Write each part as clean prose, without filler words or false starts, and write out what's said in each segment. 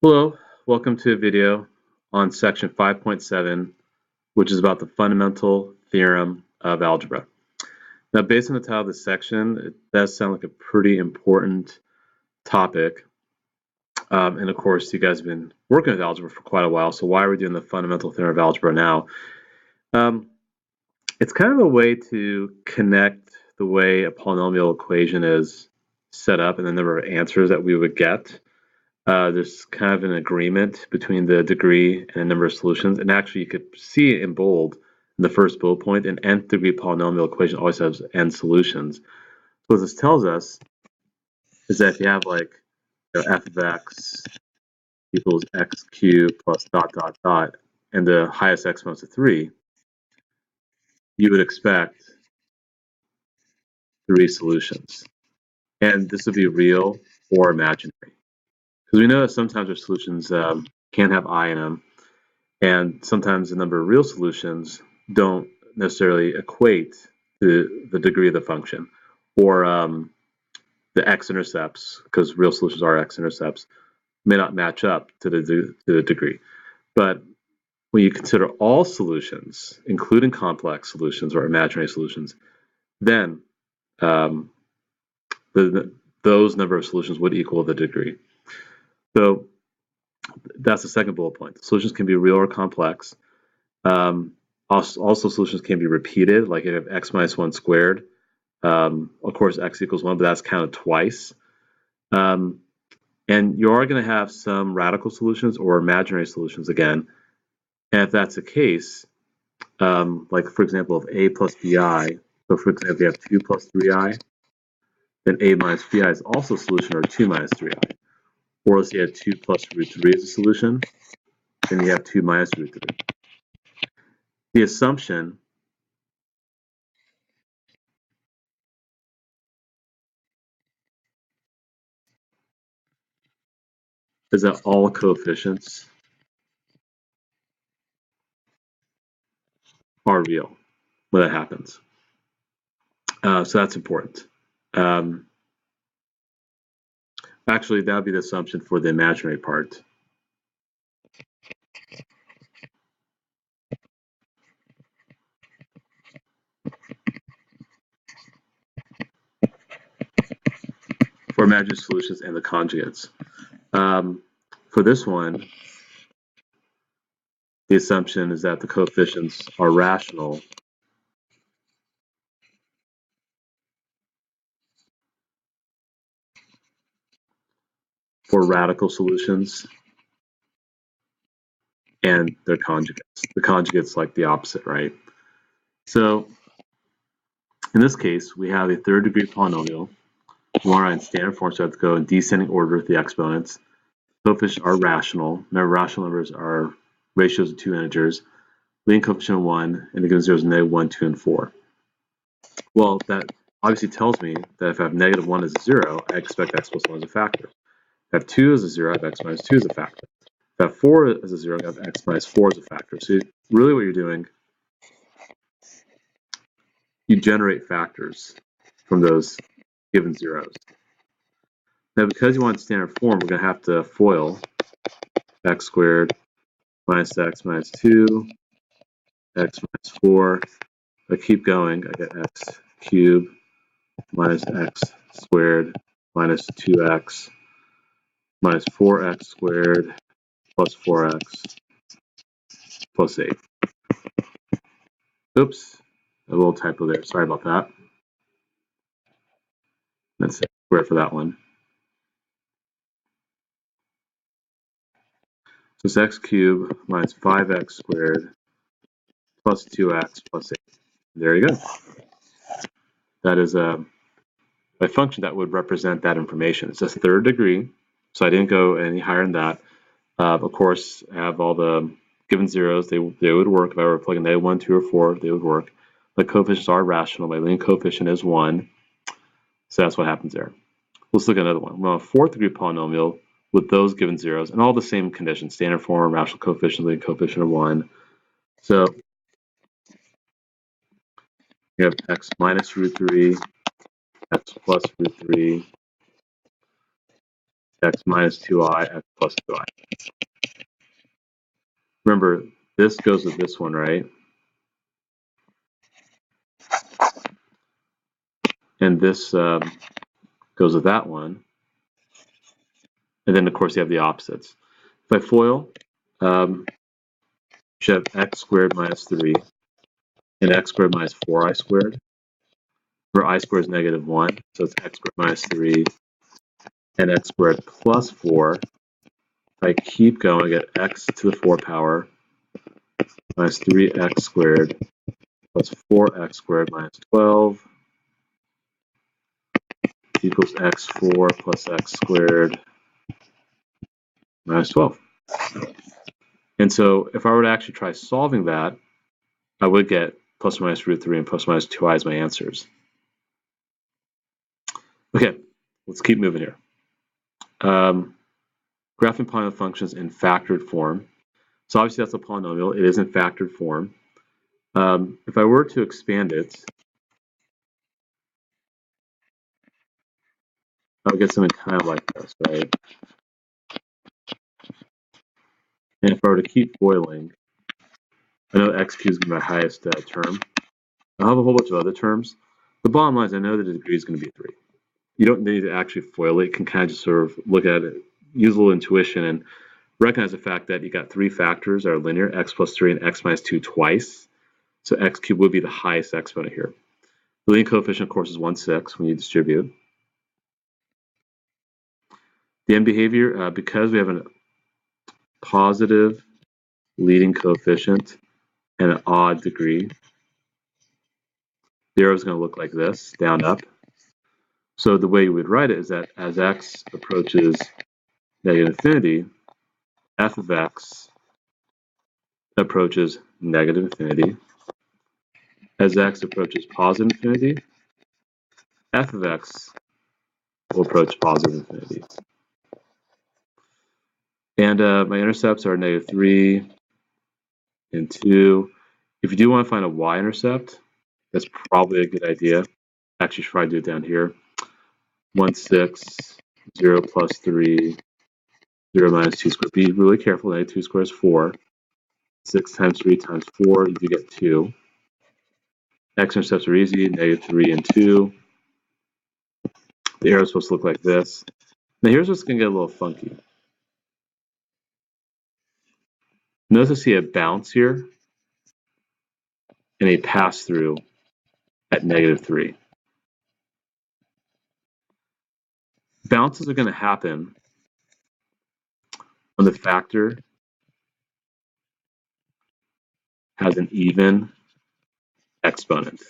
Hello, welcome to a video on section 5.7, which is about the fundamental theorem of algebra. Now, based on the title of this section, it does sound like a pretty important topic. And of course, you guys have been working with algebra for quite a while, so why are we doing the fundamental theorem of algebra now? It's kind of a way to connect the way a polynomial equation is set up and the number of answers that we would get. There's kind of an agreement between the degree and a number of solutions. And actually, you could see it in bold in the first bullet point. An nth degree polynomial equation always has n solutions. So what this tells us is that if you have like f of x equals x cubed plus dot dot dot, and the highest exponent is 3, you would expect 3 solutions. And this would be real or imaginary. Because we know that sometimes our solutions can have I in them, and sometimes the number of real solutions don't necessarily equate to the degree of the function, or the x-intercepts, because real solutions are x-intercepts, may not match up to the degree. But when you consider all solutions, including complex solutions or imaginary solutions, then those number of solutions would equal the degree. So that's the second bullet point. Solutions can be real or complex. Also, solutions can be repeated, like if you have x minus 1 squared. Of course, x equals 1, but that's counted twice. And you are going to have some radical solutions or imaginary solutions again. And if that's the case, like for example, if a plus bi, so for example, if you have 2 plus 3i, then a minus bi is also a solution, or 2 minus 3i. Or let's say you have 2 plus root 3 as a solution, then you have 2 minus root 3. The assumption is that all coefficients are real when that happens. So that's important. Actually, that would be the assumption for the imaginary part. For imaginary solutions and the conjugates. For this one, the assumption is that the coefficients are rational for radical solutions and their conjugates. The conjugate's like the opposite, right? So in this case, we have a third degree polynomial. We want to write in standard form, so I have to go in descending order with the exponents. Coefficients are rational. Remember, rational numbers are ratios of 2 integers. Leading coefficient of 1, and the given zeros negative 1, 2, and 4. Well, that obviously tells me that if I have negative 1 as a 0, I expect x plus 1 as a factor. If I have 2 as a 0, I have x minus 2 as a factor. If I have 4 as a 0, I have x minus 4 as a factor. So really what you're doing, you generate factors from those given zeros. Now, because you want standard form, we're going to have to FOIL x squared minus x minus 2, x minus 4. If I keep going, I get x cubed minus x squared minus 2x minus 4x squared plus 4x plus 8. Oops, a little typo there. Sorry about that. That's square for that one. So it's x cubed minus 5x squared plus 2x plus 8. There you go. That is a function that would represent that information. It's a third degree, so I didn't go any higher than that. Of course, I have all the given zeros. They would work. If I were plugging negative 1, 2, or 4, they would work. The coefficients are rational. My leading coefficient is 1. So that's what happens there. Let's look at another one. We want a fourth degree polynomial with those given zeros and all the same conditions: standard form, rational coefficient, leading coefficient of 1. So you have x minus root 3, x plus root 3, x minus 2i, x plus 2i. Remember, this goes with this one, right? And this goes with that one. And then, of course, you have the opposites. If I FOIL, you should have x squared minus 3 and x squared minus 4i squared, where I squared is negative 1. So it's x squared minus 3 and x squared plus 4. If I keep going, I get x to the 4 power minus 3x squared plus 4x squared minus 12 equals x4 plus x squared minus 12. And so if I were to actually try solving that, I would get plus or minus root 3 and plus or minus 2i as my answers. Okay, let's keep moving here. Graphing polynomial functions in factored form. So obviously that's a polynomial. It is in factored form. If I were to expand it, I would get something kind of like this, right? And if I were to keep FOILing, I know x cubed is going to be my highest term. I'll have a whole bunch of other terms. The bottom line is I know that the degree is going to be 3. You don't need to actually FOIL it. You can kind of just sort of look at it, use a little intuition, and recognize the fact that you got 3 factors that are linear, x plus 3 and x minus 2 twice. So x cubed would be the highest exponent here. The leading coefficient, of course, is 1/6 when you distribute. The end behavior, because we have a positive leading coefficient and an odd degree, the arrow is going to look like this, down, up. So the way you would write it is that as x approaches negative infinity, f of x approaches negative infinity. As x approaches positive infinity, f of x will approach positive infinity. And my intercepts are negative 3 and 2. If you do want to find a y-intercept, that's probably a good idea. Actually, should probably do it down here. 1/6, 0 plus 3, 0 minus 2 squared. Be really careful. Negative 2 squared is 4. 6 times 3 times 4, you do get 2. X-intercepts are easy. Negative 3 and 2. The arrow is supposed to look like this. Now here's what's going to get a little funky. Notice I see a bounce here and a pass-through at negative 3. Bounces are going to happen when the factor has an even exponent.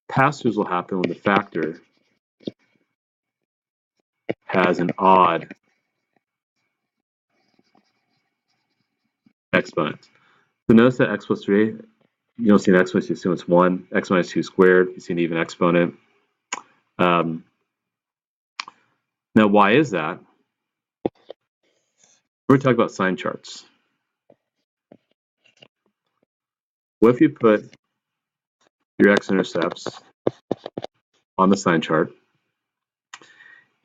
Pass-throughs will happen when the factor has an odd exponent. So notice that x plus 3, you don't see an exponent, you assume it's 1. X minus 2 squared, you see an even exponent. Now, why is that? We're going to talk about sign charts. What if you put your x-intercepts on the sign chart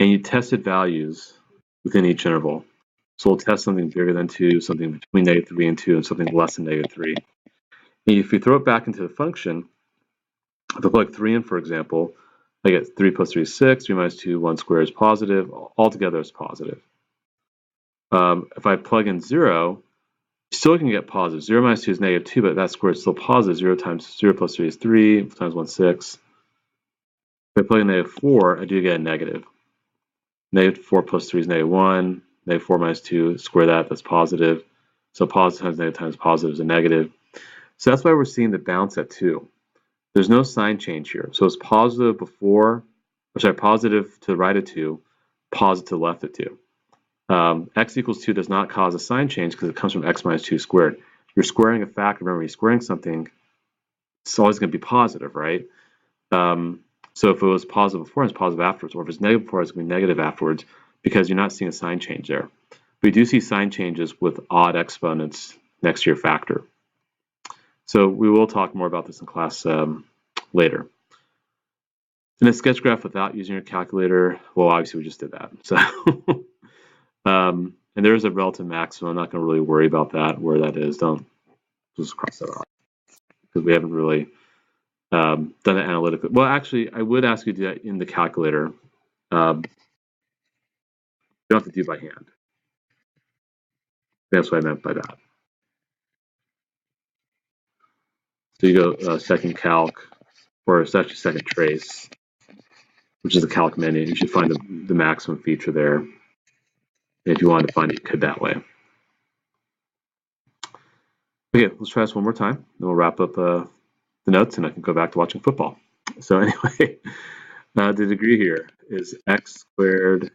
and you tested values within each interval? So we'll test something bigger than 2, something between negative 3 and 2, and something less than negative 3. And if you throw it back into the function, if I plug 3 in, for example, I get 3 plus 3 is 6, 3 minus 2, 1 squared is positive, altogether is positive. If I plug in 0, still can get positive. 0 minus 2 is negative 2, but that square is still positive. 0 times 0 plus 3 is 3, times 1, 6. If I plug in negative 4, I do get a negative. Negative 4 plus 3 is negative 1. Negative 4 minus 2, square that, that's positive. So positive times positive is a negative. So that's why we're seeing the bounce at 2. There's no sign change here. So it's positive before, or sorry, positive to the right of 2, positive to the left of 2. X equals 2 does not cause a sign change because it comes from x minus 2 squared. You're squaring a factor. Remember, you're squaring something, it's always going to be positive, right? So if it was positive before, it's positive afterwards. Or if it's negative before, it's going to be negative afterwards because you're not seeing a sign change there. We do see sign changes with odd exponents next to your factor. So we will talk more about this in class later. In a sketch graph without using your calculator, well, obviously we just did that. So, and there is a relative maximum. I'm not going to really worry about that, where that is. Don't just cross that off, because we haven't really done it analytically. Well, actually, I would ask you to do that in the calculator. You don't have to do it by hand. That's what I meant by that. So you go second calc, or it's actually second trace, which is the calc menu. You should find the maximum feature there. And if you wanted to find it, you could that way. Okay, let's try this one more time. Then we'll wrap up the notes, and I can go back to watching football. So anyway, the degree here is x squared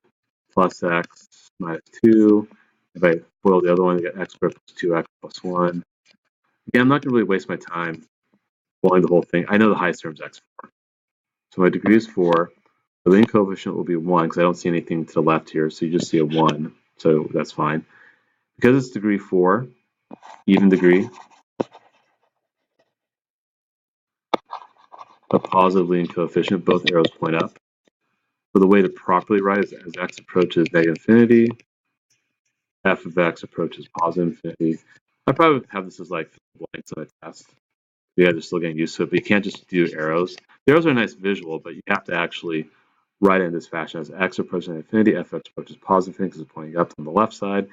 plus x minus 2. If I FOIL the other one, I get x squared plus 2x plus 1. Again, I'm not going to really waste my time FOILing the whole thing. I know the highest term is x4. So my degree is 4. The leading coefficient will be 1, because I don't see anything to the left here, so you just see a 1. So that's fine. Because it's degree 4, even degree, a positive leading coefficient, both arrows point up. So the way to properly write is as x approaches negative infinity, f of x approaches positive infinity. I probably have this as like blanks on a test. You guys are still getting used to it, but you can't just do arrows. The arrows are a nice visual, but you have to actually write it in this fashion. As x approaches infinity, f of x approaches positive infinity, because it's pointing up on the left side.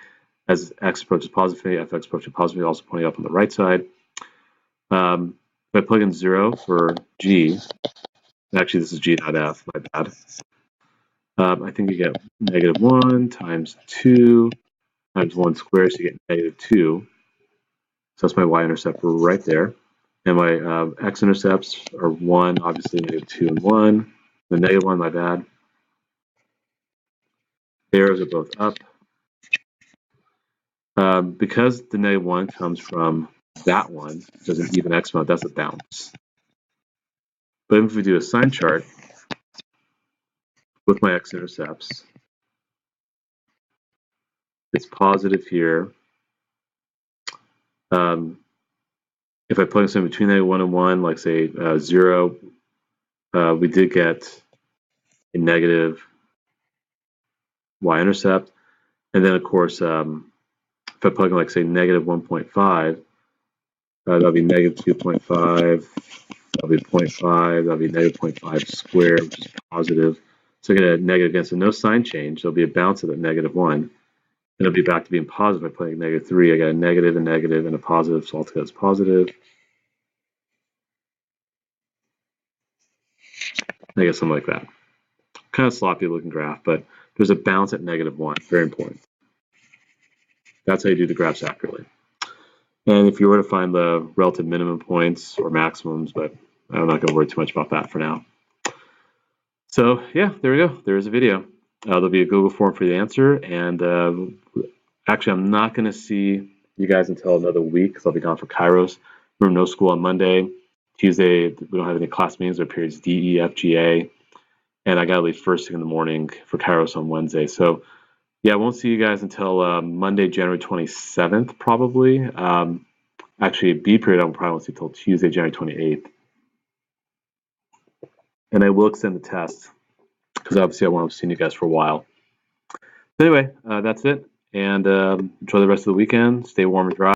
As x approaches positive infinity, f of x approaches positive infinity, also pointing up on the right side. If I plug in 0 for g, actually this is g dot f, my bad. I think you get negative 1 times 2 times 1 squared, so you get negative 2. So that's my y-intercept right there. And my x-intercepts are 1, obviously negative 2 and 1. The negative 1, my bad. The arrows are both up. Because the negative 1 comes from that one, there's an even exponent, that's a bounce. But if we do a sign chart with my x-intercepts, it's positive here. If I plug something between negative 1 and 1, like say 0, we did get a negative y-intercept. And then, of course, if I plug in, like, say, negative 1.5, that'll be negative 2.5, that'll be 0.5, that'll be negative 0.5 squared, which is positive. So I get a negative again, so no sign change. There'll be a bounce at that negative 1. And it'll be back to being positive. If I plug in negative 3, I get a negative, and a positive, so altogether it's positive. I guess something like that. Kind of sloppy looking graph, but there's a bounce at negative 1. Very important. That's how you do the graphs accurately. And if you were to find the relative minimum points or maximums, but I'm not going to worry too much about that for now. So yeah, there we go. There's a video. There'll be a Google form for the answer. And actually, I'm not going to see you guys until another week, because I'll be gone for Kairos. Remember, no school on Monday. Tuesday, we don't have any class meetings or periods D, E, F, G, A. And I got to leave first thing in the morning for Kairos on Wednesday. So yeah, I won't see you guys until Monday, January 27th, probably. Actually, B period, I probably won't see until Tuesday, January 28th. And I will extend the test, because obviously I won't have seen you guys for a while. So anyway, that's it. And enjoy the rest of the weekend. Stay warm and dry.